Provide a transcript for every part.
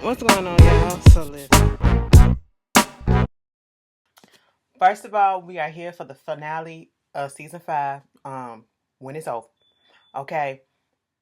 What's going on, y'all? So listen. First of all, we are here for the finale of season 5. When it's over. Okay.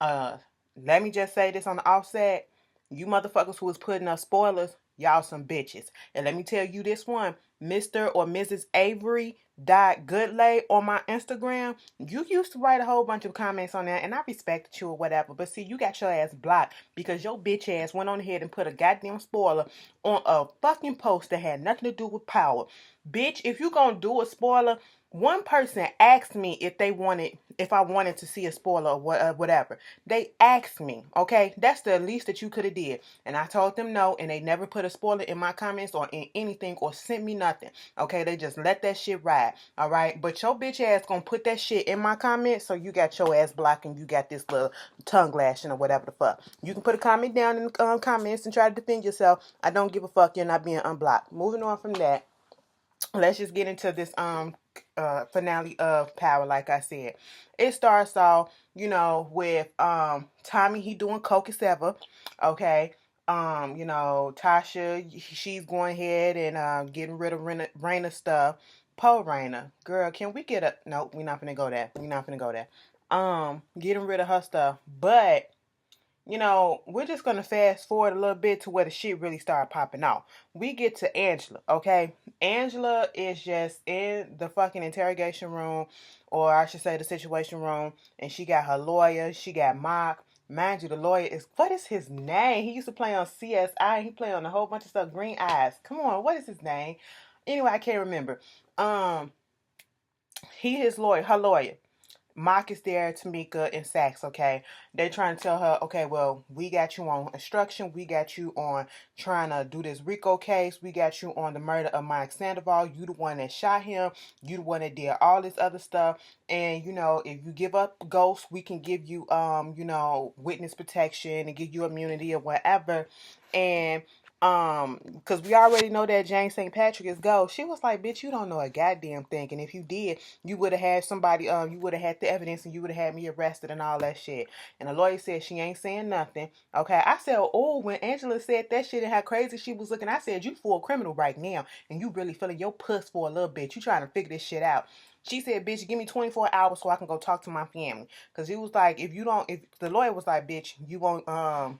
Uh, Let me just say this on the offset. You motherfuckers who was putting up spoilers, y'all some bitches. And let me tell you this one, Mr. or Mrs. Avery Goodlay on my Instagram. You used to write a whole bunch of comments on that, and I respected you or whatever. But see, you got your ass blocked because your bitch ass went on ahead and put a goddamn spoiler on a fucking post that had nothing to do with power. Bitch, if you gonna do a spoiler, one person asked me if I wanted to see a spoiler or whatever. They asked me, okay? That's the least that you could have did. And I told them no, and they never put a spoiler in my comments or in anything or sent me nothing. Okay, they just let that shit ride. All right. But your bitch ass gonna put that shit in my comments, so you got your ass blocking, you got this little tongue lashing or whatever the fuck. You can put a comment down in the comments and try to defend yourself. I don't give a fuck, you're not being unblocked. Moving on from that, let's just get into this finale of Power. Like I said, it starts off, with Tommy. He doing coke as ever. Okay. Tasha, she's going ahead and getting rid of Raina stuff. Poe Raina, girl, can we get a no, we're not gonna go there. We're not gonna go there. Getting rid of her stuff. But we're just gonna fast forward a little bit to where the shit really started popping off. We get to Angela, okay? Angela is just in the fucking interrogation room, or I should say the situation room, and she got her lawyer, she got Mark. Mind you, the lawyer is, what is his name? He used to play on CSI, he played on a whole bunch of stuff, Green Eyes. Come on, what is his name? Anyway, I can't remember. He his lawyer, her lawyer. Mock is there, Tamika, and Sax, okay? They trying to tell her, okay, well, we got you on instruction. We got you on trying to do this RICO case. We got you on the murder of Mike Sandoval. You the one that shot him. You the one that did all this other stuff. And, if you give up Ghost, we can give you, witness protection and give you immunity or whatever. And because we already know that Jane St. Patrick is Ghost. She was like, bitch, you don't know a goddamn thing. And if you did, you would have had somebody, you would have had the evidence and you would have had me arrested and all that shit. And the lawyer said she ain't saying nothing. Okay, I said, oh, when Angela said that shit and how crazy she was looking, I said, you full criminal right now. And you really feeling your puss for a little bit. You trying to figure this shit out. She said, bitch, give me 24 hours so I can go talk to my family. Because he was like, if the lawyer was like, bitch, you won't,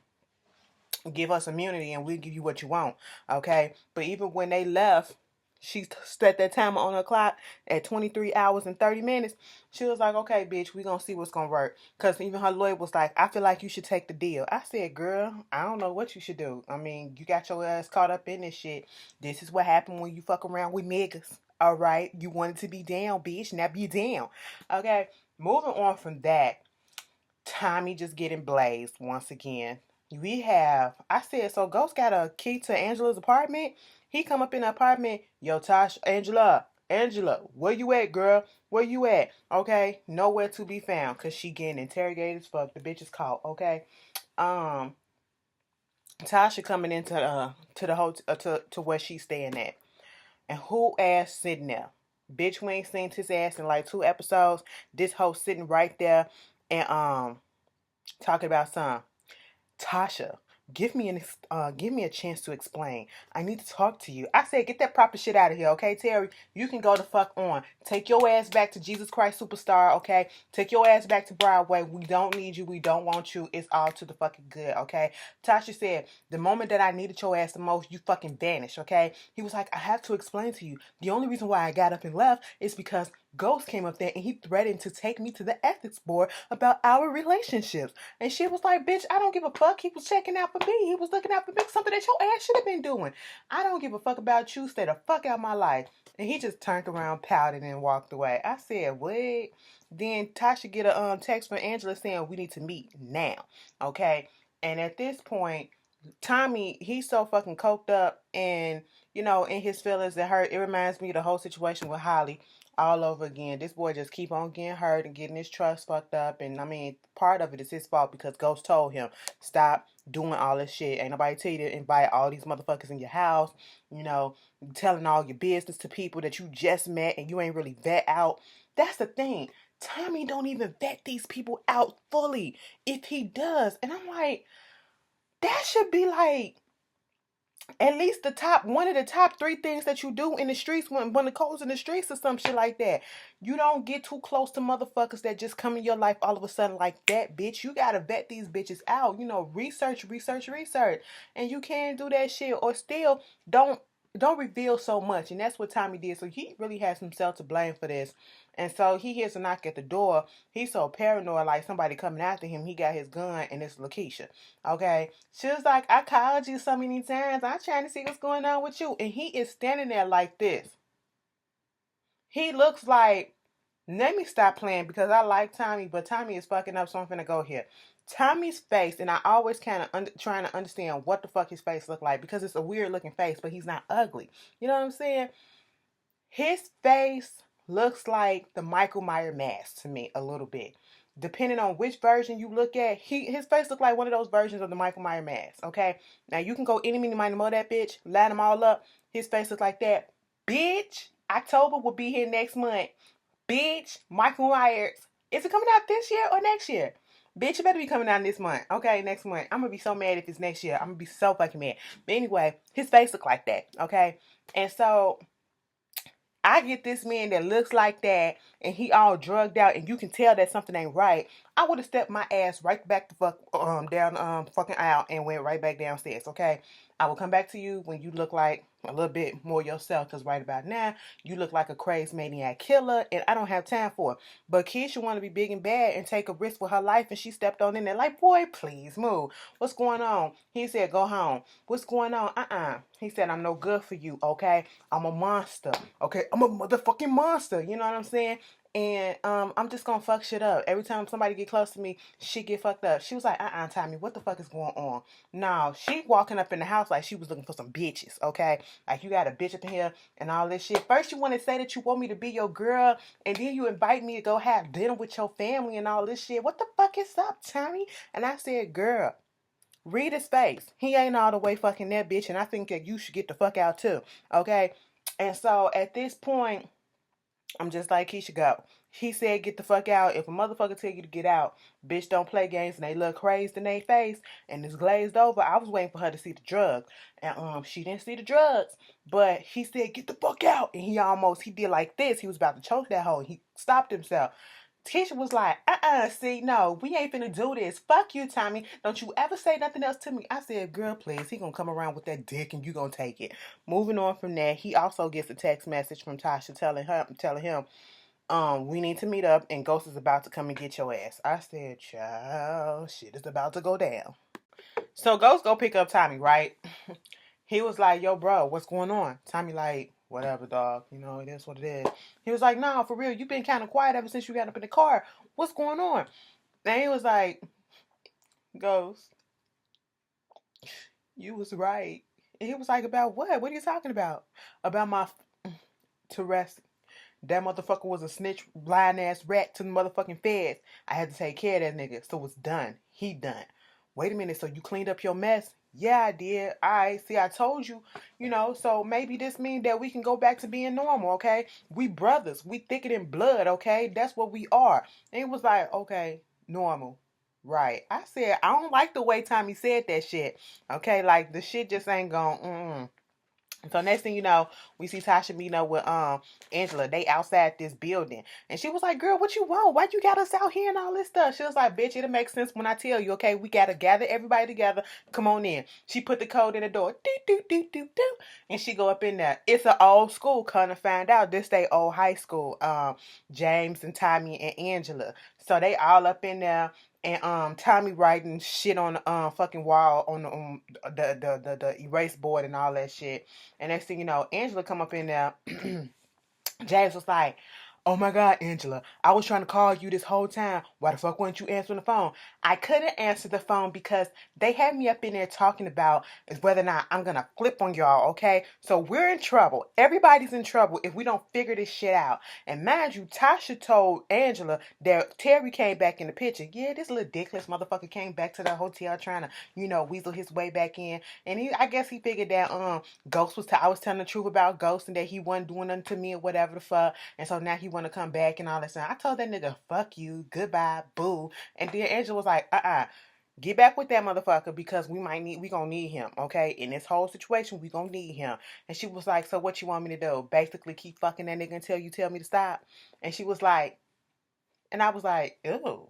give us immunity and we'll give you what you want. Okay. But even when they left, she set that timer on her clock at 23 hours and 30 minutes. She was like, okay, bitch, we gonna see what's gonna work. Because even her lawyer was like, I feel like you should take the deal. I said, girl, I don't know what you should do. I mean, you got your ass caught up in this shit. This is what happened when you fuck around with niggas. All right. You wanted to be down, bitch. Now be down. Okay. Moving on from that, Tommy just getting blazed once again. I said, so Ghost got a key to Angela's apartment. He come up in the apartment. Yo, Tosh, Angela, where you at, girl? Where you at? Okay, nowhere to be found because she getting interrogated as fuck. The bitch is caught. Okay, um, Tasha coming into to the hotel to where she's staying at, and who ass sitting there? Bitch, we ain't seen his ass in like 2 episodes. This hoe sitting right there and talking about some. Tasha, give me a chance to explain. I need to talk to you. I said, get that proper shit out of here, okay, Terry? You can go the fuck on. Take your ass back to Jesus Christ Superstar, okay? Take your ass back to Broadway. We don't need you. We don't want you. It's all to the fucking good, okay? Tasha said, the moment that I needed your ass the most, you fucking vanished, okay? He was like, I have to explain to you. The only reason why I got up and left is because Ghost came up there and he threatened to take me to the ethics board about our relationships. And she was like, bitch, I don't give a fuck. He was checking out for me. He was looking out for me. Something that your ass should have been doing. I don't give a fuck about you. Stay the fuck out of my life. And he just turned around, pouted, and walked away. I said, what? Then Tasha get a text from Angela saying we need to meet now. Okay? And at this point, Tommy, he's so fucking coked up and, in his feelings and hurt. It reminds me of the whole situation with Holly all over again. This boy just keep on getting hurt and getting his trust fucked up. And I mean, part of it is his fault because Ghost told him, stop doing all this shit. Ain't nobody tell you to invite all these motherfuckers in your house, you know, telling all your business to people that you just met and you ain't really vet out. That's the thing. Tommy don't even vet these people out fully if he does. And I'm like, that should be like At least one of the top three things that you do in the streets when the code's in the streets or some shit like that. You don't get too close to motherfuckers that just come in your life all of a sudden like that, bitch. You gotta vet these bitches out. You know, research. And you can't do that shit. Or still don't reveal so much. And that's what Tommy did. So he really has himself to blame for this. And so he hears a knock at the door. He's so paranoid, like somebody coming after him. He got his gun, and it's Lakeisha. Okay. She was like, I called you so many times. I'm trying to see what's going on with you. And he is standing there like this. He looks like, let me stop playing because I like Tommy, but Tommy is fucking up, so I'm finna go here. Tommy's face, and I always kind of trying to understand what the fuck his face look like because it's a weird looking face, but he's not ugly. You know what I'm saying? His face looks like the Michael Myers mask to me a little bit. Depending on which version you look at, his face look like one of those versions of the Michael Myers mask. Okay, now you can go any mini miny mo that bitch, line them all up. His face looks like that. Bitch, October will be here next month. Bitch, Michael Myers. Is it coming out this year or next year? Bitch, it better be coming out this month. Okay, next month. I'm gonna be so mad if it's next year. I'm gonna be so fucking mad. But anyway, his face look like that. Okay, and so I get this man that looks like that and he all drugged out and you can tell that something ain't right. I would have stepped my ass right back the fuck down fucking aisle and went right back downstairs, okay? I will come back to you when you look like a little bit more yourself, because right about now you look like a crazed maniac killer and I don't have time for it. But Keisha want to be big and bad and take a risk with her life, and she stepped on in there like, boy, please move. What's going on? He said, go home. What's going on? He said, I'm no good for you, okay? I'm a monster, okay? I'm a motherfucking monster, you know what I'm saying? And I'm just gonna fuck shit up. Every time somebody get close to me, shit get fucked up. She was like, Tommy, what the fuck is going on? No, she walking up in the house like she was looking for some bitches, okay? Like, you got a bitch up in here and all this shit. First you want to say that you want me to be your girl, and then you invite me to go have dinner with your family and all this shit. What the fuck is up, Tommy? And I said, girl, read his face. He ain't all the way fucking that bitch, and I think that you should get the fuck out too, okay? And so at this point, I'm just like, Keisha, go. He said, get the fuck out. If a motherfucker tell you to get out, bitch, don't play games, and they look crazed in their face and it's glazed over. I was waiting for her to see the drugs, and she didn't see the drugs. But he said, get the fuck out, and he did like this. He was about to choke that hoe. He stopped himself. Keisha was like, see, no, we ain't finna do this. Fuck you, Tommy. Don't you ever say nothing else to me. I said, girl, please. He gonna come around with that dick and you gonna take it. Moving on from that, he also gets a text message from Tasha telling him, we need to meet up and Ghost is about to come and get your ass. I said, child, shit is about to go down. So Ghost go pick up Tommy, right? He was like, yo, bro, what's going on? Tommy like, whatever, dog. You know, it is what it is. He was like, no, for real, you've been kind of quiet ever since you got up in the car. What's going on? And he was like, Ghost, you was right. And he was like, about what? What are you talking about? About my Tourette's. That motherfucker was a snitch, blind ass rat to the motherfucking feds. I had to take care of that nigga, so it's done. He done. Wait a minute, so you cleaned up your mess? Yeah, I did. Alright, see, I told you, so maybe this means that we can go back to being normal, okay? We brothers. We thicker than blood, okay? That's what we are. And it was like, okay, normal. Right. I said, I don't like the way Tommy said that shit. Okay, like, the shit just ain't gone, So next thing you know, we see Tasha meeting up with Angela. They outside this building. And she was like, girl, what you want? Why you got us out here and all this stuff? She was like, bitch, it'll make sense when I tell you, okay? We gotta gather everybody together. Come on in. She put the code in the door. Doo, doo, doo, doo, doo. And she go up in there. It's an old school, kind of find out. This they old high school. James and Tommy and Angela. So they all up in there. And Tommy writing shit on the fucking wall on the erase board and all that shit. And next thing you know, Angela come up in there. James was like, oh my God, Angela, I was trying to call you this whole time. Why the fuck weren't you answering the phone? I couldn't answer the phone because they had me up in there talking about whether or not I'm going to flip on y'all, okay? So we're in trouble. Everybody's in trouble if we don't figure this shit out. And mind you, Tasha told Angela that Terry came back in the picture. Yeah, this little dickless motherfucker came back to the hotel trying to, weasel his way back in. And I guess he figured that Ghost I was telling the truth about Ghost and that he wasn't doing nothing to me or whatever the fuck. And so now he want to come back and all that stuff. I told that nigga, fuck you, goodbye, boo. And then Angela was like, Get back with that motherfucker because we gonna need him, okay? In this whole situation, we gonna need him. And she was like, so what you want me to do? Basically keep fucking that nigga until you tell me to stop. And she was like, and I was like, ew,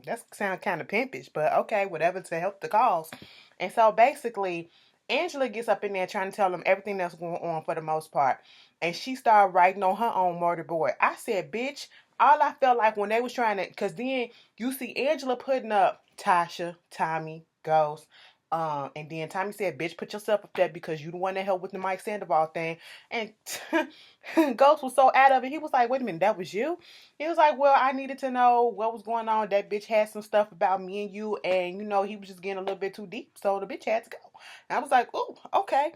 that sounds kind of pimpish, but okay, whatever to help the cause. And so basically, Angela gets up in there trying to tell them everything that's going on for the most part. And she started writing on her own murder board. I said, bitch, all I felt like when they was trying to, because then you see Angela putting up Tasha, Tommy, Ghost. And then Tommy said, bitch, put yourself up there because you the one that helped with the Mike Sandoval thing. And Ghost was so out of it. He was like, wait a minute, that was you? He was like, well, I needed to know what was going on. That bitch had some stuff about me and you, and he was just getting a little bit too deep, so the bitch had to go. And I was like, oh, okay.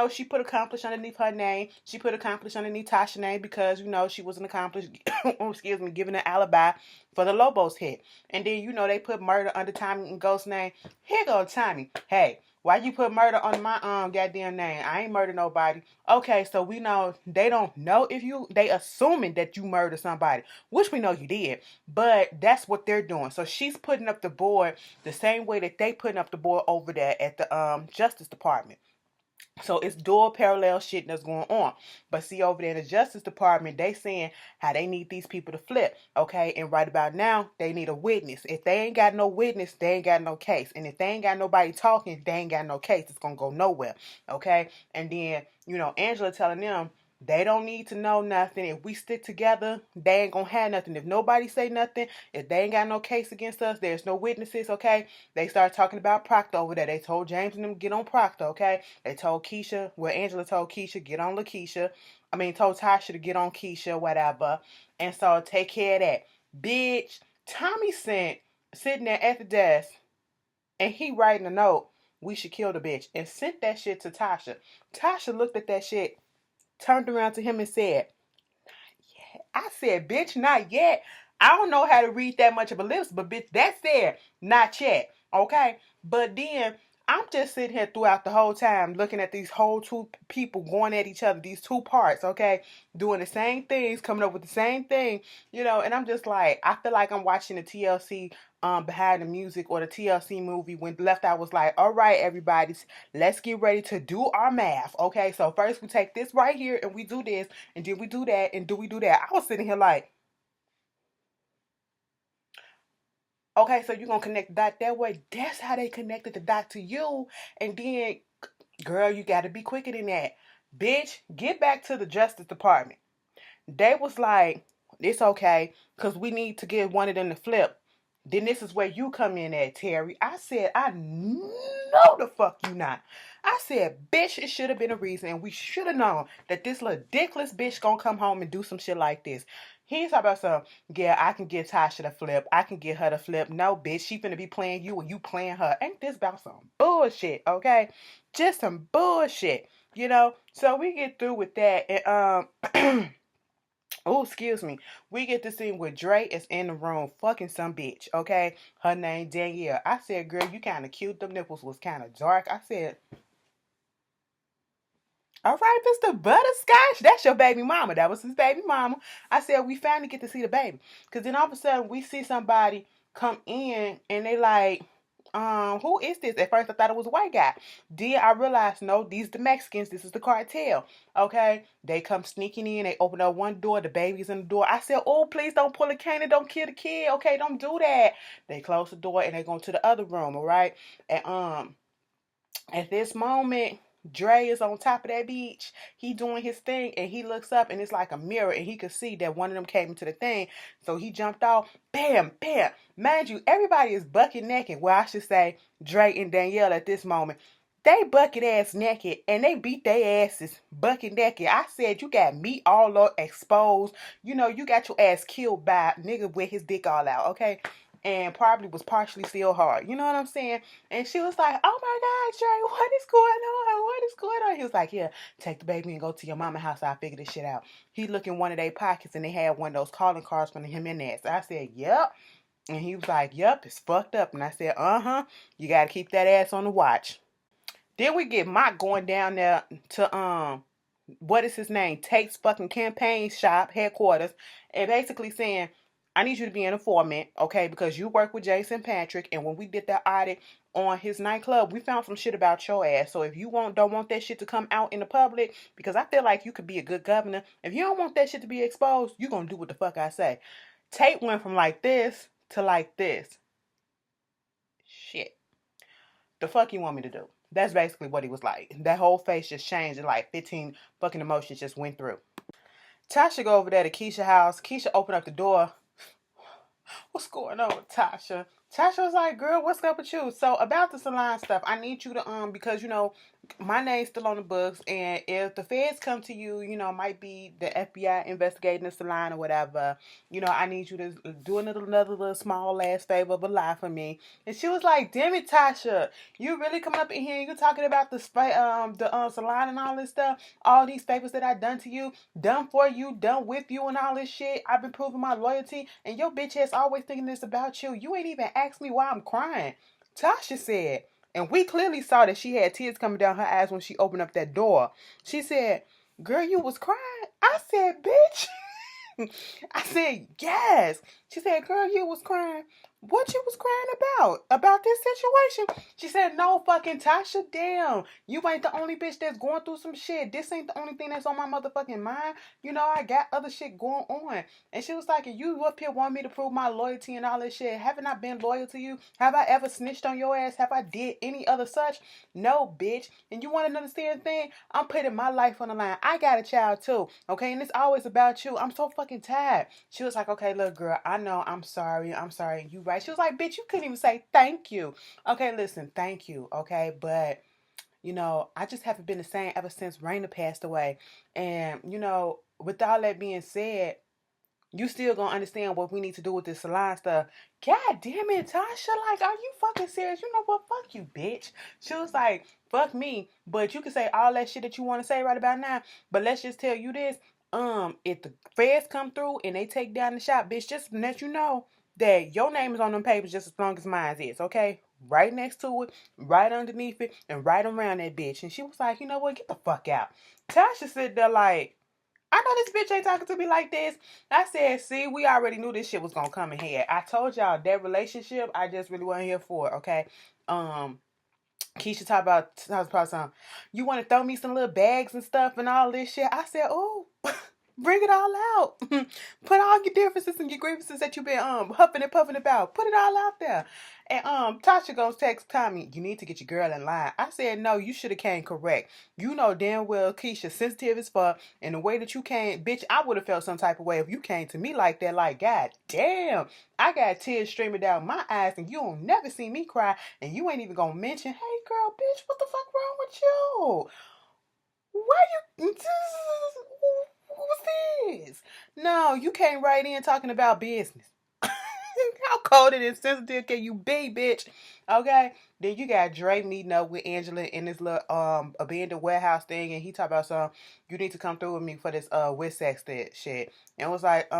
She put accomplished underneath her name. She put accomplished underneath Tasha's name because, she was an accomplished, excuse me, giving an alibi for the Lobos hit. And then, they put murder under Tommy and Ghost's name. Here go Tommy. Hey, why you put murder on my goddamn name? I ain't murdered nobody. Okay, so we know they don't know if they assuming that you murdered somebody, which we know you did, but that's what they're doing. So she's putting up the board the same way that they putting up the board over there at the Justice Department. So it's dual parallel shit that's going on. But see, over there in the Justice Department, they saying how they need these people to flip, okay? And right about now, they need a witness. If they ain't got no witness, they ain't got no case. And if they ain't got nobody talking, they ain't got no case. It's going to go nowhere, okay? And then, Angela telling them, they don't need to know nothing. If we stick together, they ain't gonna have nothing. If nobody say nothing, if they ain't got no case against us, there's no witnesses, okay? They start talking about Proctor over there. They told James and them get on Proctor, okay? They told Keisha, Angela told Keisha, get on LaKeisha. Told Tasha to get on Keisha, whatever. And so take care of that. Bitch, Tommy sitting there at the desk and he writing a note, we should kill the bitch, and sent that shit to Tasha. Tasha looked at that shit, turned around to him and said, yeah. I said, bitch, not yet. I don't know how to read that much of a lips, but bitch, that said, not yet. Okay? But then I'm just sitting here throughout the whole time looking at these whole two people going at each other, these two parts, okay? Doing the same things, coming up with the same thing, and I'm just like, I feel like I'm watching the TLC Behind the Music or the TLC movie when Left Out was like, all right, everybody, let's get ready to do our math, okay? So first we take this right here and we do this, and then we do that, and do we do that? I was sitting here like, okay, so you're going to connect the dot that way. That's how they connected the dot to you. And then, girl, you got to be quicker than that. Bitch, get back to the Justice Department. They was like, it's okay, because we need to get one of them to flip. Then this is where you come in at, Terry. I said, I know the fuck you not. I said, bitch, it should have been a reason, and we should have known that this little dickless bitch gonna come home and do some shit like this. He's talking about some, yeah, I can get Tasha to flip. I can get her to flip. No, bitch, she finna be playing you and you playing her. Ain't this about some bullshit, okay? Just some bullshit, So we get through with that, and oh, excuse me. We get the scene where Dre is in the room fucking some bitch, okay? Her name Danielle. I said, girl, you kind of cute. Them nipples was kind of dark. I said, all right, Mr. Butterscotch, that's your baby mama. That was his baby mama. I said, we finally get to see the baby. Because then all of a sudden, we see somebody come in and they like, who is this? At first, I thought it was a white guy. Then I realized, no, these the Mexicans. This is the cartel. Okay? They come sneaking in. They open up one door. The baby's in the door. I said, oh, please don't pull a cane and don't kill the kid. Okay, don't do that. They close the door and they go to the other room, all right? And at this moment, Dre is on top of that beach. He doing his thing, and he looks up, and it's like a mirror, and he could see that one of them came into the thing. So he jumped off. Bam, bam. Mind you, everybody is bucket naked. Well, I should say Dre and Danielle at this moment. They bucket ass naked, and they beat their asses bucket naked. I said, you got meat all up exposed. You got your ass killed by a nigga with his dick all out, okay? And probably was partially still hard. You know what I'm saying? And she was like, oh my God, Dre, what is going on? What is going on? He was like, yeah, take the baby and go to your mama house. I'll figure this shit out. He looked in one of their pockets and they had one of those calling cards from him in there. So I said, yep. And he was like, yep, it's fucked up. And I said, you got to keep that ass on the watch. Then we get Mock going down there to, what is his name? Tate's fucking campaign shop headquarters and basically saying, I need you to be an informant, okay? Because you work with Jason Patrick, and when we did that audit on his nightclub, we found some shit about your ass. So if you don't want that shit to come out in the public, because I feel like you could be a good governor. If you don't want that shit to be exposed, you gonna do what the fuck I say. Tate went from like this to like this. Shit. The fuck you want me to do? That's basically what he was like. That whole face just changed and like 15 fucking emotions just went through. Tasha go over there to Keisha's house. Keisha opened up the door. What's going on with Tasha? Tasha was like, girl, what's up with you? So about the salon stuff, I need you to because my name's still on the books, and if the feds come to you, might be the FBI investigating the salon or whatever, I need you to do another little small ass favor of a lie for me. And she was like, damn it, Tasha, you really coming up in here and you talking about the salon and all this stuff, all these favors that I done to you, done for you, done with you and all this shit. I've been proving my loyalty, and your bitch ass always thinking this about you. You ain't even asked me why I'm crying. Tasha said, and we clearly saw that she had tears coming down her eyes when she opened up that door. She said, girl, you was crying? I said, bitch. I said, yes. She said, girl, you was crying. What you was crying about? About this situation? She said, no, fucking Tasha, damn. You ain't the only bitch that's going through some shit. This ain't the only thing that's on my motherfucking mind. I got other shit going on. And she was like, you up here want me to prove my loyalty and all this shit. Haven't I been loyal to you? Have I ever snitched on your ass? Have I did any other such? No, bitch. And you want to understand thing? I'm putting my life on the line. I got a child too, okay? And it's always about you. I'm so fucking tired. She was like, okay, look, girl, I know. I'm sorry. You right. She was like, bitch, you couldn't even say thank you. Okay, listen, thank you, okay? But, I just haven't been the same ever since Raina passed away. And, with all that being said, you still gonna understand what we need to do with this salon stuff. God damn it, Tasha. Like, are you fucking serious? You know what? Fuck you, bitch. She was like, fuck me. But you can say all that shit that you want to say right about now. But let's just tell you this. If the feds come through and they take down the shop, bitch, just let you know that your name is on them papers just as long as mine is, okay? Right next to it, right underneath it, and right around that bitch. And she was like, you know what? Get the fuck out. Tasha said there like, I know this bitch ain't talking to me like this. I said, see, we already knew this shit was gonna come in here. I told y'all that relationship, I just really wasn't here for, okay? Keisha talks about something. You want to throw me some little bags and stuff and all this shit? I said, oh, bring it all out. Put all your differences and your grievances that you've been huffing and puffing about. Put it all out there. And Tasha goes text Tommy, you need to get your girl in line. I said, no, you should have came correct. You know damn well Keisha sensitive as fuck, and the way that you came, bitch, I would have felt some type of way if you came to me like that. Like, god damn, I got tears streaming down my eyes, and you don't never see me cry, and you ain't even gonna mention, hey girl, bitch, what the fuck wrong with you? Why you? Who's this? No, you came right in talking about business. How cold and insensitive can you be, bitch? Okay. Then you got Dre meeting up with Angela in this little abandoned warehouse thing, and he talked about some. You need to come through with me for this with sex shit. And it was like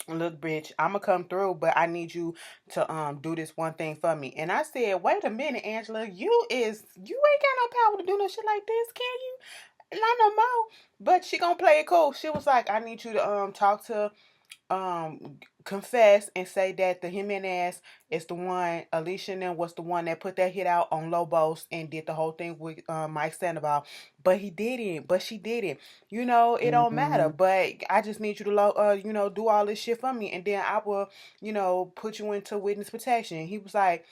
look, bitch, I'ma come through, but I need you to do this one thing for me. And I said, wait a minute, Angela, you ain't got no power to do no shit like this, can you? Not no more. But she gonna play it cool. She was like, I need you to talk to confess and say that the Jimenez is the one, Alicia and them was the one that put that hit out on Lobos and did the whole thing with Mike Sandoval. But he didn't. But she didn't. It don't matter. But I just need you to, do all this shit for me. And then I will, put you into witness protection. He was like,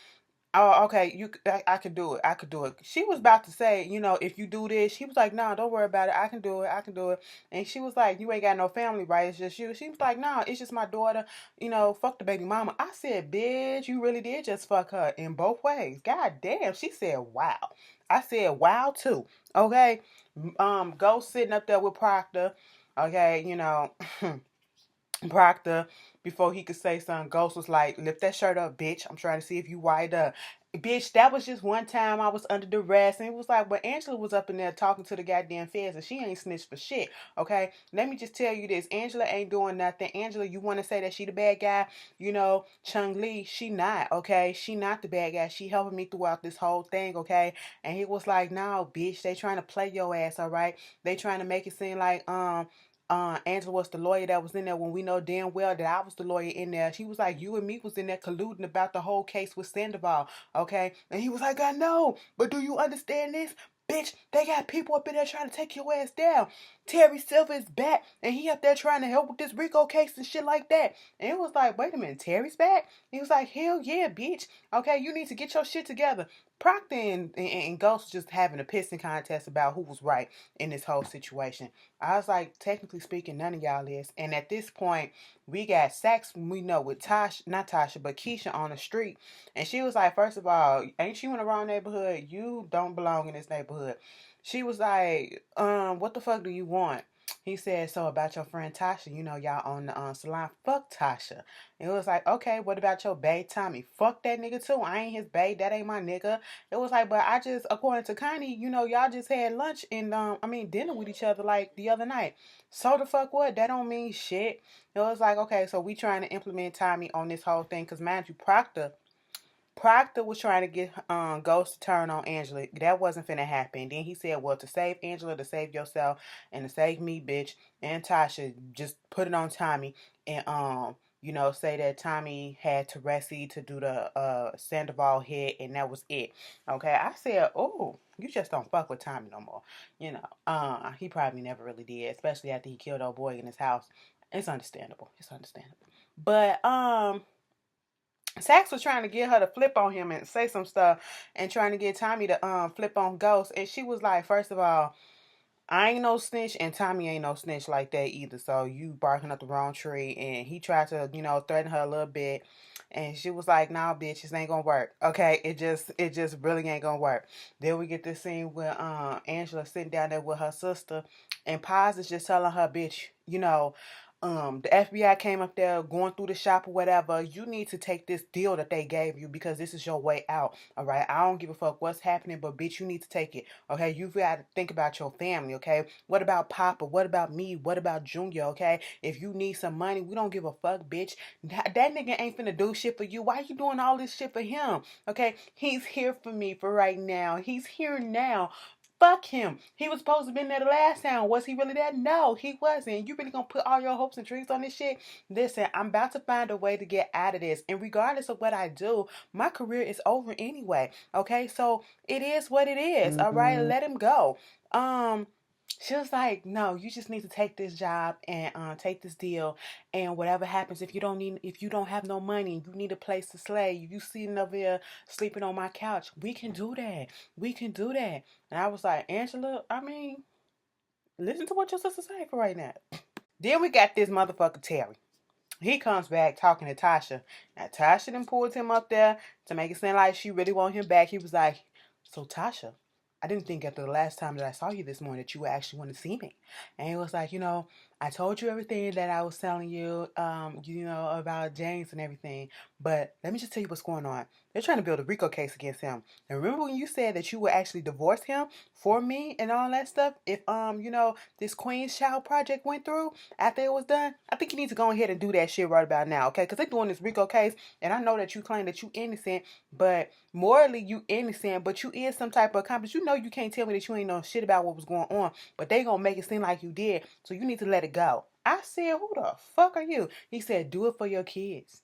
oh, okay, I could do it. I could do it. She was about to say, if you do this, he was like, no, don't worry about it. I can do it. I can do it. And she was like, you ain't got no family, right? It's just you. She was like, no, it's just my daughter. Fuck the baby mama. I said, bitch, you really did just fuck her in both ways. God damn. She said, wow. I said, wow, too. Okay. Go sitting up there with Proctor. Okay, Proctor, before he could say something, Ghost was like, lift that shirt up, bitch. I'm trying to see if you wired up. Bitch, that was just one time I was under duress. And it was like, but Angela was up in there talking to the goddamn feds, and she ain't snitched for shit, okay? Let me just tell you this. Angela ain't doing nothing. Angela, you want to say that she the bad guy? Chung Lee, she not, okay? She not the bad guy. She helping me throughout this whole thing, okay? And he was like, no, bitch, they trying to play your ass, all right? They trying to make it seem like, Angela was the lawyer that was in there when we know damn well that I was the lawyer in there. She was like, you and me was in there colluding about the whole case with Sandoval, okay? And he was like, I know, but do you understand this? Bitch, they got people up in there trying to take your ass down. Terry Silver is back, and he up there trying to help with this Rico case and shit like that. And it was like, wait a minute, Terry's back? He was like, hell yeah, bitch. Okay, you need to get your shit together. Proctor and Ghost just having a pissing contest about who was right in this whole situation. I was like, technically speaking, none of y'all is. And at this point, we got Sax, we know, with Tasha, not Tasha, but Keisha on the street. And she was like, first of all, ain't you in the wrong neighborhood? You don't belong in this neighborhood. She was like, what the fuck do you want? He said, so about your friend Tasha, you know, y'all on the salon. Fuck Tasha. It was like, okay, what about your bae Tommy? Fuck that nigga too. I ain't his bae. That ain't my nigga. It was like, but I just, according to Connie, you know, y'all just had lunch and, dinner with each other like the other night. So the fuck what? That don't mean shit. It was like, okay, so we trying to implement Tommy on this whole thing. Because mind you, Proctor was trying to get Ghost to turn on Angela. That wasn't finna happen. Then he said, well, to save Angela, to save yourself, and to save me, bitch, and Tasha, just put it on Tommy and say that Tommy had Teresi to do the Sandoval hit, and that was it. Okay, I said, oh, you just don't fuck with Tommy no more. You know, he probably never really did, especially after he killed old boy in his house. It's understandable. But Sax was trying to get her to flip on him and say some stuff and trying to get Tommy to flip on Ghost. And she was like, first of all, I ain't no snitch and Tommy ain't no snitch like that either. So you barking up the wrong tree. And he tried to, threaten her a little bit. And she was like, nah, bitch, this ain't gonna work. Okay, it just really ain't gonna work. Then we get this scene where Angela sitting down there with her sister and Paz is just telling her, bitch, the FBI came up there going through the shop or whatever. You need to take this deal that they gave you because this is your way out. All right. I don't give a fuck what's happening, but bitch, you need to take it. Okay. You've got to think about your family. Okay. What about Papa? What about me? What about Junior? Okay. If you need some money, we don't give a fuck, bitch. That nigga ain't finna do shit for you. Why you doing all this shit for him? Okay. He's here for me for right now. He's here now. Fuck him. He was supposed to have been there the last time. Was he really there? No, he wasn't. You really gonna put all your hopes and dreams on this shit? Listen, I'm about to find a way to get out of this. And regardless of what I do, my career is over anyway. Okay, so it is what it is. All right, let him go. She was like, no, you just need to take this job and take this deal, and whatever happens, if you don't have no money, you need a place to slay, you sitting over here sleeping on my couch, we can do that. And I was like, Angela, listen to what your sister saying for right now. Then we got this motherfucker Terry. He comes back talking to Tasha. Now Tasha then pulls him up there to make it seem like she really want him back. He was like, so Tasha, I didn't think after the last time that I saw you this morning that you would actually want to see me. And he was like, I told you everything that I was telling you, about James and everything. But let me just tell you what's going on. They're trying to build a RICO case against him. And remember when you said that you would actually divorce him for me and all that stuff? If, this Queen's Child project went through after it was done, I think you need to go ahead and do that shit right about now, okay? Because they're doing this RICO case, and I know that you claim that you innocent, but morally you innocent, but you is some type of accomplice. You know you can't tell me that you ain't know shit about what was going on, but they gonna make it seem like you did, so you need to let it go. I said, who the fuck are you? He said, do it for your kids.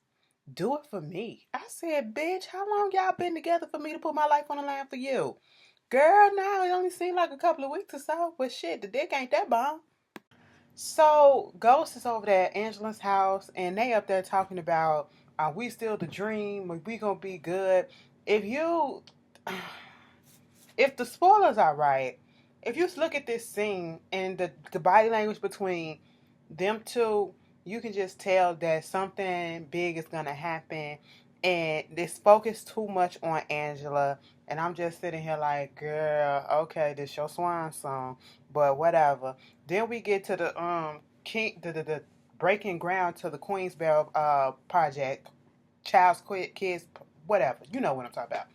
Do it for me. I said, bitch, how long y'all been together for me to put my life on the line for you? Girl, now it only seemed like a couple of weeks or so, but shit, the dick ain't that bomb. So Ghost is over there at Angela's house, and they up there talking about, are we still the dream? Are we gonna be good? If the spoilers are right, if you look at this scene and the body language between them two, you can just tell that something big is gonna happen, and this focus too much on Angela. And I'm just sitting here like, girl, okay, this your swan song, but whatever. Then we get to the the breaking ground to the Queensboro project, Child's Kids, whatever. You know what I'm talking about.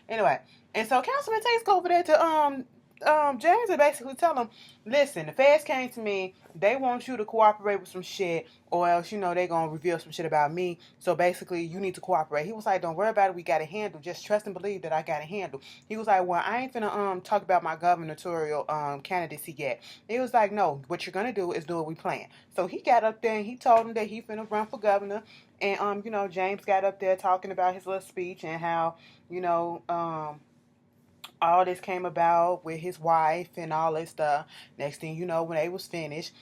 Anyway, and so Councilman Tate go over there to James would basically tell him, listen, the feds came to me. They want you to cooperate with some shit, or else, they going to reveal some shit about me. So basically, you need to cooperate. He was like, don't worry about it. We got it handled. Just trust and believe that I got it handled. He was like, well, I ain't finna talk about my gubernatorial candidacy yet. He was like, no, what you're going to do is do what we plan. So he got up there and he told him that he finna run for governor. And, James got up there talking about his little speech and how, all this came about with his wife and all this stuff. Next thing you know, when they was finished,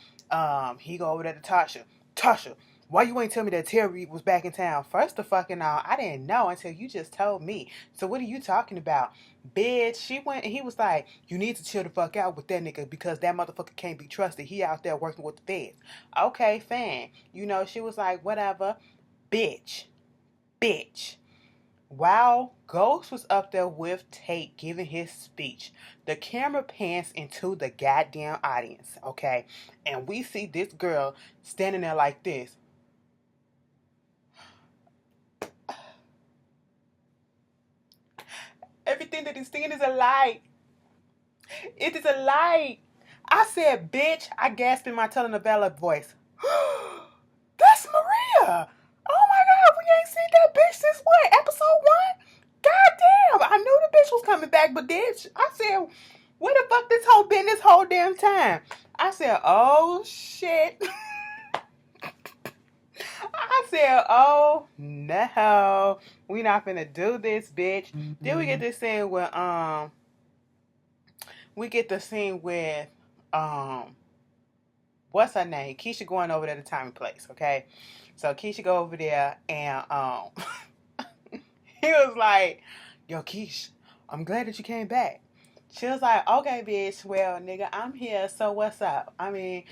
he go over there to Tasha. Tasha, why you ain't tell me that Terry was back in town? First of fucking all, I didn't know until you just told me. So what are you talking about? Bitch, she went and he was like, you need to chill the fuck out with that nigga because that motherfucker can't be trusted. He out there working with the feds. Okay, fine. She was like, whatever. Bitch. While Ghost was up there with Tate giving his speech, the camera pans into the goddamn audience, okay? And we see this girl standing there like this. Everything that is seen is a lie. It is a lie. I said, bitch, I gasped in my telenovela voice. That's Maria. Oh my God, we ain't seen that bitch since what? Episode 1? God damn, I knew the bitch was coming back, but bitch, I said, where the fuck this hoe been this whole damn time? I said, oh shit. I said, oh no, we not finna do this, bitch. Mm-hmm. Then we get this scene with what's her name? Keisha going over there to Tommy Place, okay? So Keisha go over there and he was like, yo, Keish, I'm glad that you came back. She was like, okay, bitch, well, nigga, I'm here, so what's up? I mean,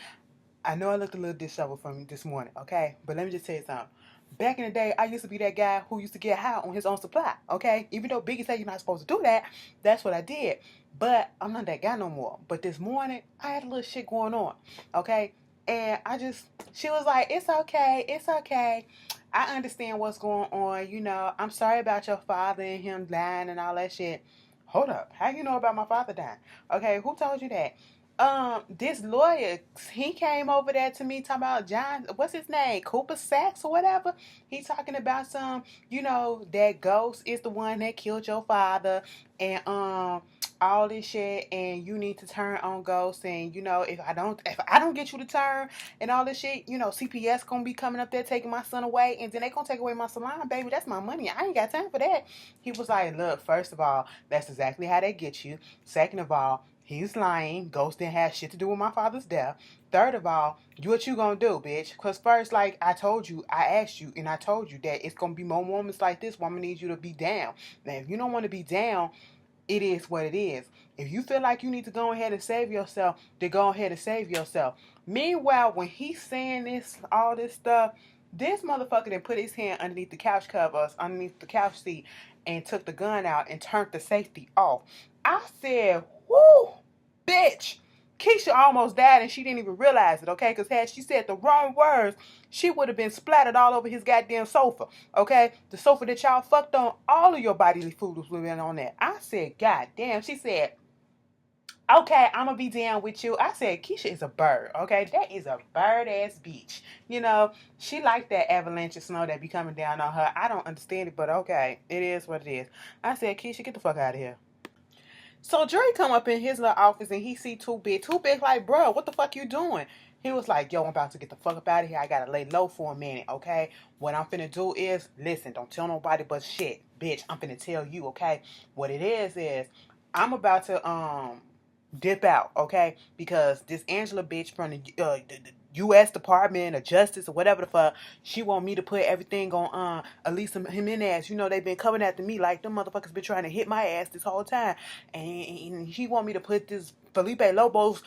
I know I looked a little disheveled from this morning, okay? But let me just tell you something. Back in the day, I used to be that guy who used to get high on his own supply, okay? Even though Biggie said you're not supposed to do that, that's what I did. But I'm not that guy no more. But this morning, I had a little shit going on, okay? And she was like, it's okay. I understand what's going on, I'm sorry about your father and him dying and all that shit. Hold up, how you know about my father dying? Okay, who told you that? This lawyer, he came over there to me talking about John, what's his name? Cooper Sacks or whatever. He talking about that Ghost is the one that killed your father and all this shit, and you need to turn on Ghost, and if I don't get you to turn and all this shit, CPS gonna be coming up there taking my son away, and then they gonna take away my salon, baby. That's my money. I ain't got time for that. He was like, look, first of all, that's exactly how they get you. Second of all, he's lying. Ghost didn't have shit to do with my father's death. Third of all, what you gonna do, bitch? Because first, like I told you, I asked you, and I told you that it's gonna be more moments like this where I'm gonna need you to be down. Now, if you don't want to be down, it is what it is. If you feel like you need to go ahead and save yourself, then go ahead and save yourself. Meanwhile, when he's saying all this stuff, this motherfucker then put his hand underneath the couch covers, underneath the couch seat, and took the gun out and turned the safety off. I said, whoo, bitch. Keisha almost died and she didn't even realize it, okay? Because had she said the wrong words, she would have been splattered all over his goddamn sofa, okay? The sofa that y'all fucked on, all of your bodily fluids would have been on that. I said, God damn. She said, okay, I'm going to be down with you. I said, Keisha is a bird, okay? That is a bird-ass bitch. She like that avalanche of snow that be coming down on her. I don't understand it, but okay. It is what it is. I said, Keisha, get the fuck out of here. So Dre come up in his little office and he see Too Big. Too Big like, bro, what the fuck you doing? He was like, yo, I'm about to get the fuck up out of here. I gotta lay low for a minute, okay? What I'm finna do is, listen, don't tell nobody but shit. Bitch, I'm finna tell you, okay? What it is I'm about to dip out, okay? Because this Angela bitch from the U.S. Department of Justice or whatever the fuck, she want me to put everything on Elisa Jimenez. They've been coming after me like them motherfuckers been trying to hit my ass this whole time. And he want me to put this Felipe Lobo's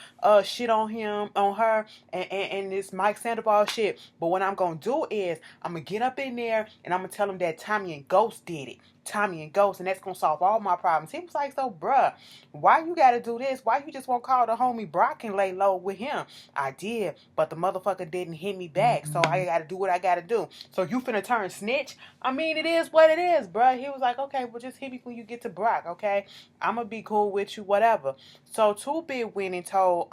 shit on him, on her, and this Mike Sandoval shit. But what I'm gonna do is I'm gonna get up in there and I'm gonna tell him that Tommy and Ghost did it. Tommy and Ghost, and that's gonna solve all my problems. He was like, so bruh, why you gotta do this? Why you just won't call the homie Brock and lay low with him? I did, but the motherfucker didn't hit me back, so I gotta do what I gotta do. So you finna turn snitch? I mean, it is what it is, bruh. He was like, okay, well just hit me when you get to Brock, okay? I'm gonna be cool with you, whatever. So 2-Bit went and told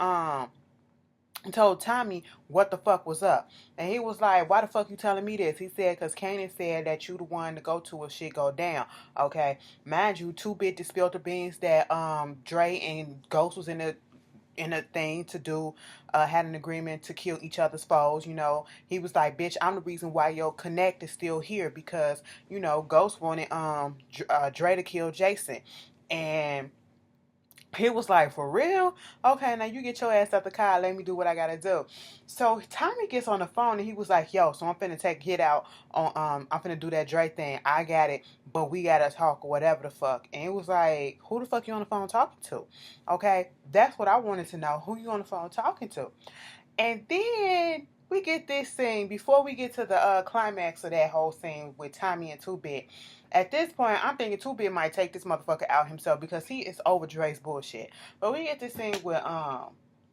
Tommy what the fuck was up. And he was like, why the fuck you telling me this? He said, because Kanan said that you the one to go to if shit go down. Okay. Mind you, 2-Bit spilled the beans that Dre and Ghost was in a thing to do, had an agreement to kill each other's foes. You know, he was like, bitch, I'm the reason why your connect is still here, because, you know, Ghost wanted Dre to kill Jason. And he was like, for real? Okay, now you get your ass out the car. Let me do what I gotta do. So Tommy gets on the phone and he was like, yo, so I'm finna get out on, I'm finna do that Dre thing. I got it, but we gotta talk or whatever the fuck. And it was like, who the fuck you on the phone talking to? Okay, that's what I wanted to know. Who you on the phone talking to? And then we get this scene, before we get to the climax of that whole scene with Tommy and 2-Bit. At this point, I'm thinking 2-Bit might take this motherfucker out himself because he is over Dre's bullshit. But we get this scene with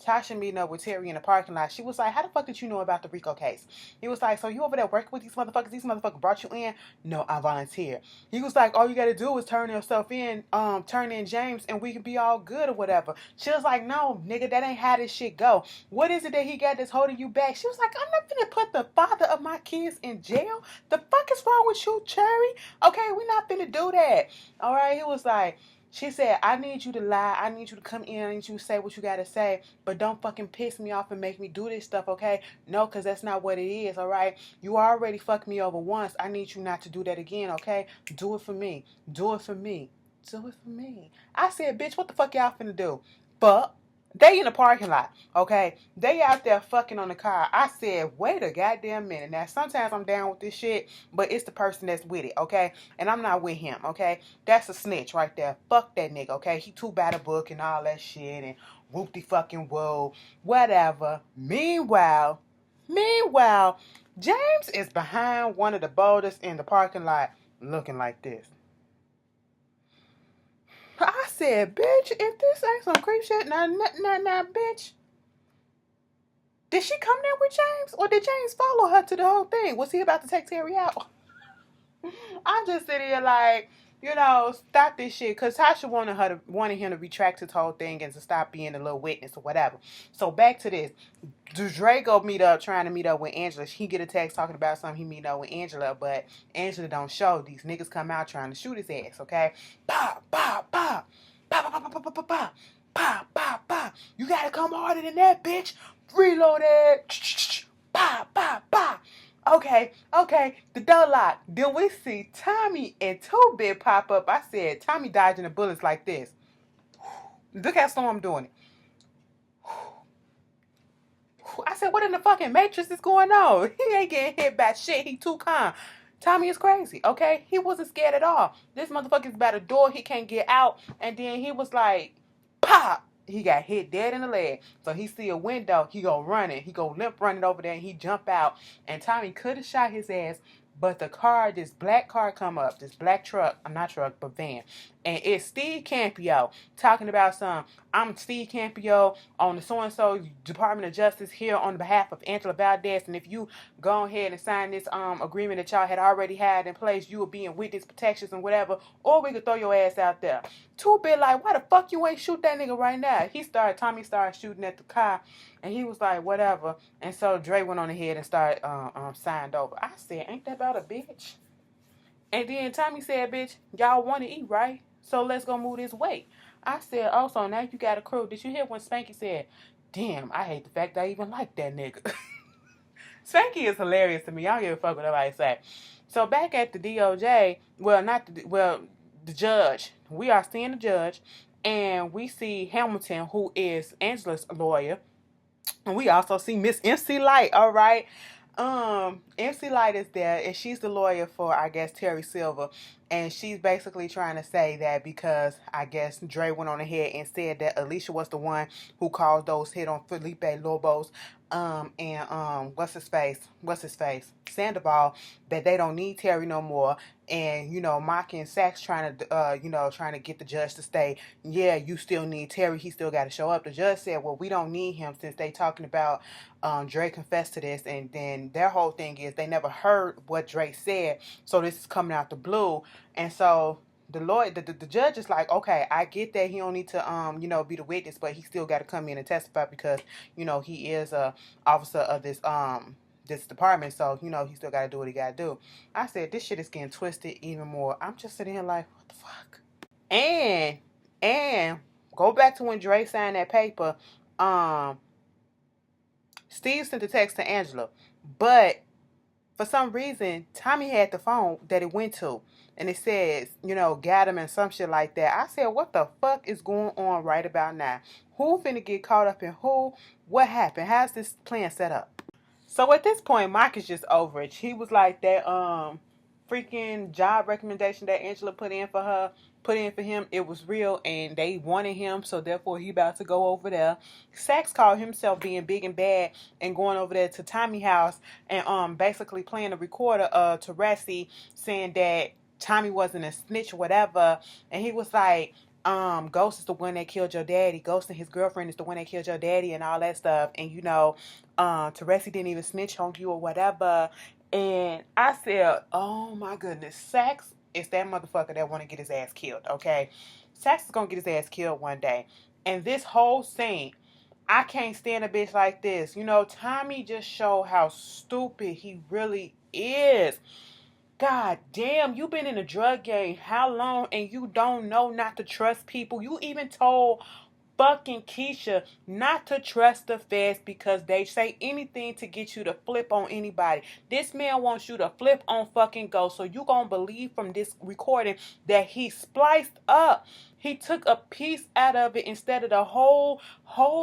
Tasha meeting up with Terry in the parking lot. She was like, how the fuck did you know about the Rico case? He was like, so you over there working with these motherfuckers? These motherfuckers brought you in? No, I volunteered. He was like, all you gotta do is turn yourself in, turn in James, and we can be all good or whatever. She was like, no, nigga, that ain't how this shit go. What is it that he got that's holding you back? She was like, I'm not gonna put the father of my kids in jail. The fuck is wrong with you, Cherry? Okay, we're not gonna do that. All right, he was like, she said, I need you to lie. I need you to come in. I need you to say what you got to say. But don't fucking piss me off and make me do this stuff, okay? No, because that's not what it is, all right? You already fucked me over once. I need you not to do that again, okay? Do it for me. Do it for me. Do it for me. I said, bitch, what the fuck y'all finna do? Fuck. They in the parking lot, okay? They out there fucking on the car. I said, wait a goddamn minute. Now, sometimes I'm down with this shit, but it's the person that's with it, okay? And I'm not with him, okay? That's a snitch right there. Fuck that nigga, okay? He too bad a book and all that shit and whoop-de fucking whoa, whatever. Meanwhile, James is behind one of the boulders in the parking lot looking like this. I said, bitch, if this ain't some creep shit, now, bitch. Did she come there with James? Or did James follow her to the whole thing? Was he about to take Terry out? I'm just sitting here like, you know, stop this shit. Because Tasha wanted him to retract his whole thing and to stop being a little witness or whatever. So back to this. Dre go trying to meet up with Angela. He get a text talking about something he meet up with Angela, but Angela don't show. These niggas come out trying to shoot his ass, okay? Bah, bah, bah. Bah, bah, bah, bah, bah, bah, bah. Bah, bah, bah. You gotta come harder than that, bitch. Reload it. Bah, bah, bah. Okay, the door lock. Then we see Tommy and 2-Bit pop up. I said, Tommy dodging the bullets like this. Look how slow I'm doing it. I said, what in the fucking Matrix is going on? He ain't getting hit by shit. He too calm. Tommy is crazy, okay? He wasn't scared at all. This motherfucker's by the door. He can't get out. And then he was like, pop. He got hit dead in the leg. So he see a window. He go running. He go limp running over there and he jump out. And Tommy could have shot his ass. But the car, this black car come up. This black truck. Not truck, but van. And it's Steve Campio talking about I'm Steve Campio on the so-and-so Department of Justice here on behalf of Angela Valdez. And if you go ahead and sign this agreement that y'all had already had in place, you will be in witness protections and whatever. Or we could throw your ass out there. 2-Bit like, why the fuck you ain't shoot that nigga right now? Tommy started shooting at the car. And he was like, whatever. And so Dre went on ahead and started signed over. I said, ain't that about a bitch? And then Tommy said, bitch, y'all want to eat, right? So let's go move this weight. I said, oh, so now you got a crew. Did you hear when Spanky said, damn, I hate the fact that I even like that nigga. Spanky is hilarious to me. I don't give a fuck what nobody say. So back at the DOJ, the judge. We are seeing the judge. And we see Hamilton, who is Angela's lawyer. And we also see Miss MC Light, all right? And MC Light is there, and she's the lawyer for, I guess, Terry Silver. And she's basically trying to say that because I guess Dre went on ahead and said that Alicia was the one who caused those hit on Felipe Lobos, and what's his face, Sandoval, that they don't need Terry no more. And Mock and Saxe trying to trying to get the judge to stay. Yeah, you still need Terry. He still got to show up. The judge said, well, we don't need him since they talking about Dre confessed to this, and then their whole thing is they never heard what Dre said, so this is coming out the blue. And so the judge is like, okay, I get that he don't need to be the witness, but he still got to come in and testify because he is a officer of this department, so he still got to do what he got to do. I said this shit is getting twisted even more. I'm just sitting here like, what the fuck? And go back to when Dre signed that paper. Steve sent the text to Angela, but for some reason, Tommy had the phone that it went to, and it says, got him and some shit like that. I said, what the fuck is going on right about now? Who finna get caught up in who? What happened? How's this plan set up? So at this point, Mike is just over it. He was like that freaking job recommendation that Angela put in for him, it was real, and they wanted him, so therefore he about to go over there. Saxe called himself being big and bad and going over there to Tommy's house and basically playing a recorder of Teresi saying that Tommy wasn't a snitch or whatever, and he was like, Ghost is the one that killed your daddy. Ghost and his girlfriend is the one that killed your daddy and all that stuff. And Teresi didn't even snitch on you or whatever. And I said, oh my goodness, Saxe is that motherfucker that want to get his ass killed, okay? Saxe is going to get his ass killed one day. And this whole scene, I can't stand a bitch like this. Tommy just showed how stupid he really is. God damn, you been in the drug game how long and you don't know not to trust people? You even told fucking Keisha not to trust the feds because they say anything to get you to flip on anybody. This man wants you to flip on fucking Ghost, so you gonna believe from this recording that he spliced up. He took a piece out of it instead of the whole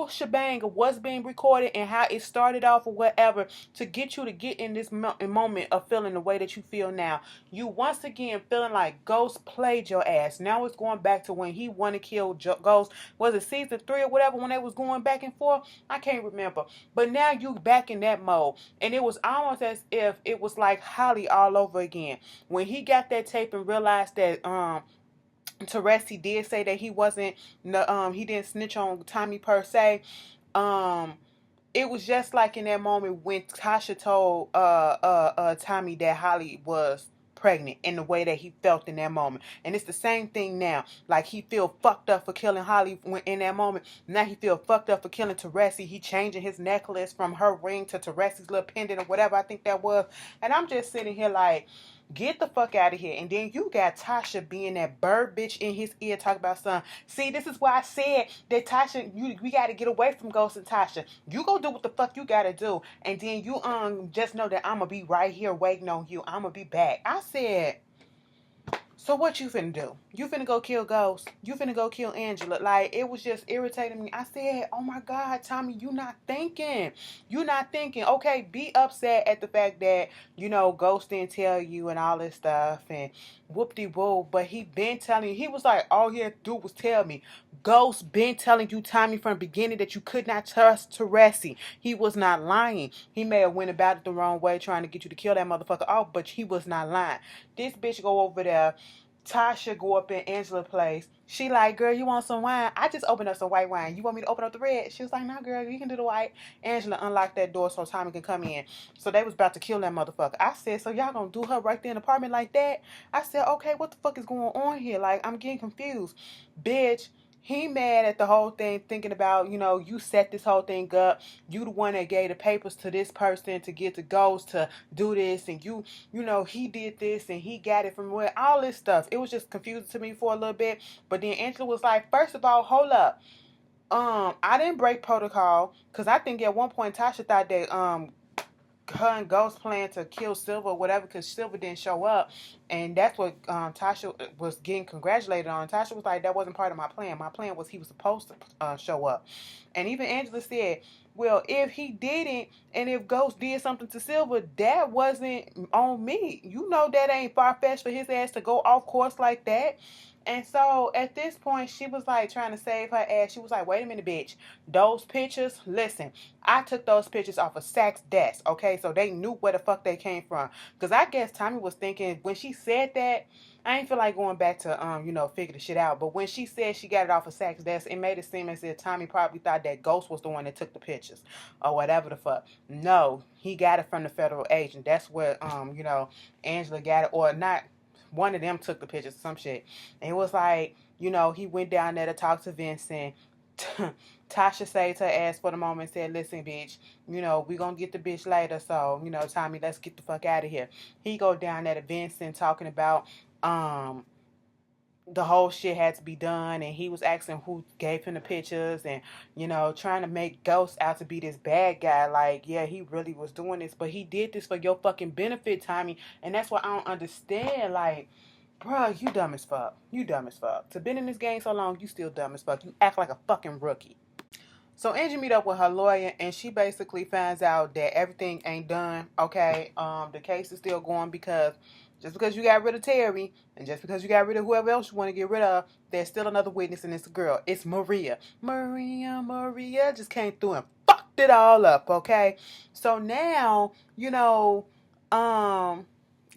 shebang of what's being recorded and how it started off or whatever to get you to get in this moment of feeling the way that you feel now. You once again feeling like Ghost played your ass. Now it's going back to when he wanted to kill Ghost. Was it season 3 or whatever when they was going back and forth? I can't remember. But now you back in that mode. And it was almost as if it was like Holly all over again. When he got that tape and realized that Teresi did say that he wasn't he didn't snitch on Tommy per se. It was just like in that moment when Tasha told Tommy that Holly was pregnant, in the way that he felt in that moment. And it's the same thing now. Like, he feel fucked up for killing Holly in that moment. Now he feel fucked up for killing Teresi. He changing his necklace from her ring to Teresi's little pendant or whatever I think that was. And I'm just sitting here like, get the fuck out of here. And then you got Tasha being that bird bitch in his ear talking about something. See, this is why I said that Tasha, we got to get away from Ghost and Tasha. You go do what the fuck you got to do. And then you just know that I'm going to be right here waiting on you. I'm going to be back. I said, so what you finna do? You finna go kill Ghost? You finna go kill Angela? Like, it was just irritating me. I said, oh my God, Tommy, you not thinking. You not thinking. Okay, be upset at the fact that, Ghost didn't tell you and all this stuff and whoop-de-woo. But he been telling you. He was like, all he had to do was tell me. Ghost been telling you, Tommy, from the beginning that you could not trust Teresi. He was not lying. He may have went about it the wrong way trying to get you to kill that motherfucker off, but he was not lying. This bitch go over there. Tasha go up in Angela's place. She like, girl, you want some wine? I just opened up some white wine. You want me to open up the red? She was like, no, girl, you can do the white. Angela unlocked that door so Tommy can come in. So they was about to kill that motherfucker. I said, so y'all gonna do her right there in the apartment like that? I said, okay, what the fuck is going on here? Like, I'm getting confused. Bitch. He mad at the whole thing, thinking about, you set this whole thing up. You the one that gave the papers to this person to get the Ghost to do this. And he did this and he got it from where, all this stuff. It was just confusing to me for a little bit. But then Angela was like, first of all, hold up. I didn't break protocol because I think at one point Tasha thought that her and Ghost planned to kill Silver or whatever because Silver didn't show up. And that's what Tasha was getting congratulated on. Tasha was like, that wasn't part of my plan. My plan was he was supposed to show up. And even Angela said, well, if he didn't and if Ghost did something to Silver, that wasn't on me. You know that ain't far-fetched for his ass to go off course like that. And so at this point, she was like trying to save her ass. She was like, wait a minute, bitch. Those pictures, listen, I took those pictures off of Sack's desk, okay? So they knew where the fuck they came from. Because I guess Tommy was thinking, when she said that, I ain't feel like going back to, figure the shit out. But when she said she got it off of Sack's desk, it made it seem as if Tommy probably thought that Ghost was the one that took the pictures or whatever the fuck. No, he got it from the federal agent. That's where, Angela got it, or not. One of them took the pictures or some shit. And it was like, he went down there to talk to Vincent. Tasha saved her ass for the moment and said, listen, bitch, we gonna get the bitch later. So, Tommy, let's get the fuck out of here. He go down there to Vincent talking about the whole shit had to be done, and he was asking who gave him the pictures, and trying to make Ghost out to be this bad guy. Like, yeah, he really was doing this, but he did this for your fucking benefit, Tommy. And that's what I don't understand. Like, bro, you dumb as fuck. You dumb as fuck. To been in this game so long, you still dumb as fuck. You act like a fucking rookie. So Angie meet up with her lawyer, and she basically finds out that everything ain't done. Okay, the case is still going because just because you got rid of Terry and just because you got rid of whoever else you want to get rid of, there's still another witness, and it's a girl. It's Maria. Maria just came through and fucked it all up. Okay, so now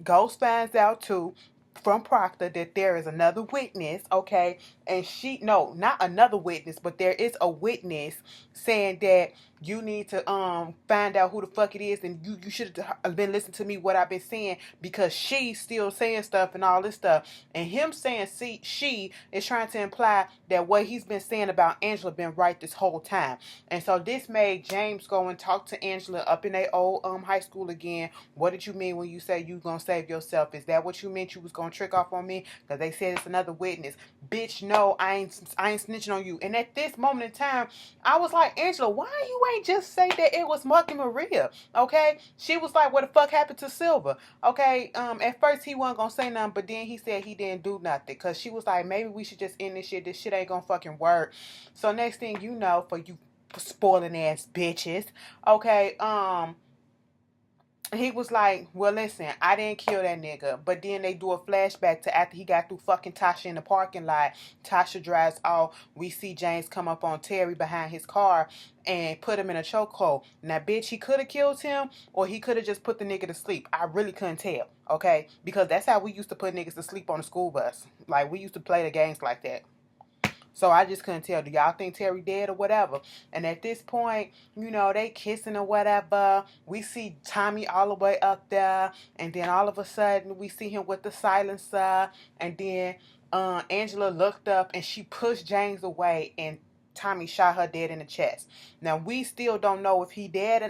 Ghost finds out too from Proctor that there is another witness, okay? And no, not another witness, but there is a witness saying that you need to find out who the fuck it is, and you should have been listening to me what I've been saying, because she's still saying stuff and all this stuff. And him saying she is trying to imply that what he's been saying about Angela been right this whole time. And so this made James go and talk to Angela up in their old high school again. What did you mean when you say you gonna save yourself? Is that what you meant? You was gonna trick off on me? Because they said it's another witness. Bitch, no, I ain't snitching on you. And at this moment in time, I was like, Angela, why you ain't just say that it was Mark and Maria? Okay? She was like, what the fuck happened to Silver? Okay, at first he wasn't gonna say nothing, but then he said he didn't do nothing. Because she was like, maybe we should just end this shit. This shit ain't gonna fucking work. So next thing you know, for you spoiling ass bitches, okay, he was like, well, listen, I didn't kill that nigga. But then they do a flashback to after he got through fucking Tasha in the parking lot. Tasha drives off. We see James come up on Terry behind his car and put him in a chokehold. Now, bitch, he could have killed him, or he could have just put the nigga to sleep. I really couldn't tell, okay? Because that's how we used to put niggas to sleep on the school bus. Like, we used to play the games like that. So I just couldn't tell. Do y'all think Terry dead or whatever? And at this point, they kissing or whatever. We see Tommy all the way up there. And then all of a sudden, we see him with the silencer. And then Angela looked up and she pushed James away. And Tommy shot her dead in the chest. Now, we still don't know if she dead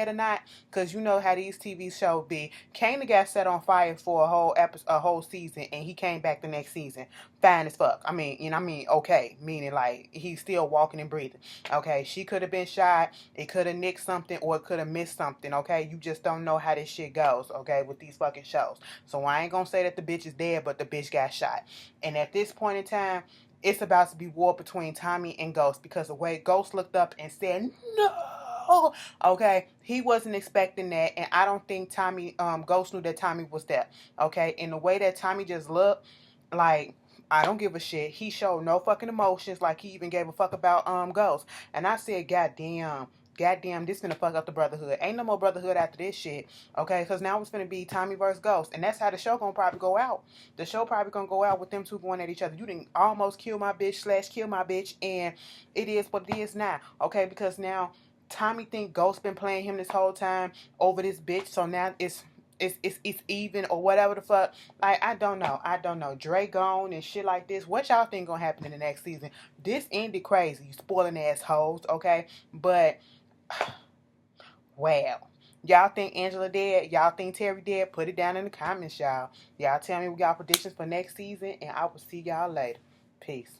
or not, because you know how these TV shows be. Kana got set on fire for a whole season, and he came back the next season fine as fuck. I mean, okay, meaning like he's still walking and breathing. Okay, she could have been shot. It could have nicked something, or it could have missed something. Okay, you just don't know how this shit goes. Okay, with these fucking shows. So I ain't gonna say that the bitch is dead, but the bitch got shot. And at this point in time, it's about to be war between Tommy and Ghost, because the way Ghost looked up and said, no, okay, he wasn't expecting that, and I don't think Ghost knew that Tommy was there, okay, and the way that Tommy just looked, like, I don't give a shit. He showed no fucking emotions, like he even gave a fuck about Ghost, and I said, goddamn, this finna fuck up the Brotherhood. Ain't no more Brotherhood after this shit, okay? Because now it's finna be Tommy versus Ghost, and that's how the show gonna probably go out. The show probably gonna go out with them two going at each other. You didn't almost kill my bitch / kill my bitch, and it is what it is now, okay? Because now Tommy think Ghost been playing him this whole time over this bitch, so now it's even, or whatever the fuck. I don't know. Dre gone and shit like this. What y'all think gonna happen in the next season? This ended crazy, you spoiling assholes, okay? But wow. Y'all think Angela dead? Y'all think Terry dead? Put it down in the comments, y'all. Y'all tell me what y'all predictions for next season, and I will see y'all later. Peace.